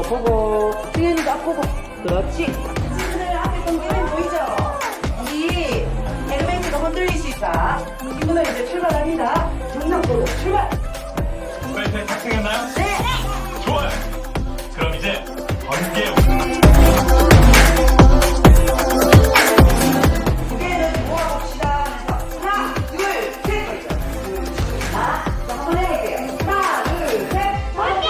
보고. 승현이도 앞 보고. 그렇지. 친구들 앞에 번개맨 보이죠? 이 엘리베이터가 흔들릴 수 있어. 친구들 이제 출발합니다. 정상도로 출발. 엘리베이터에 탑승했나요? 네. 좋아요. 그럼 이제 번개 고개를 모아봅시다. 하나, 둘, 셋. 자, 한번 해볼게요. 하나, 둘, 셋. 번개!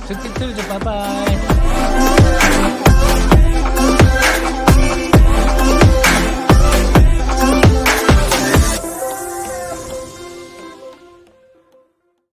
스티틀즈 바이바이.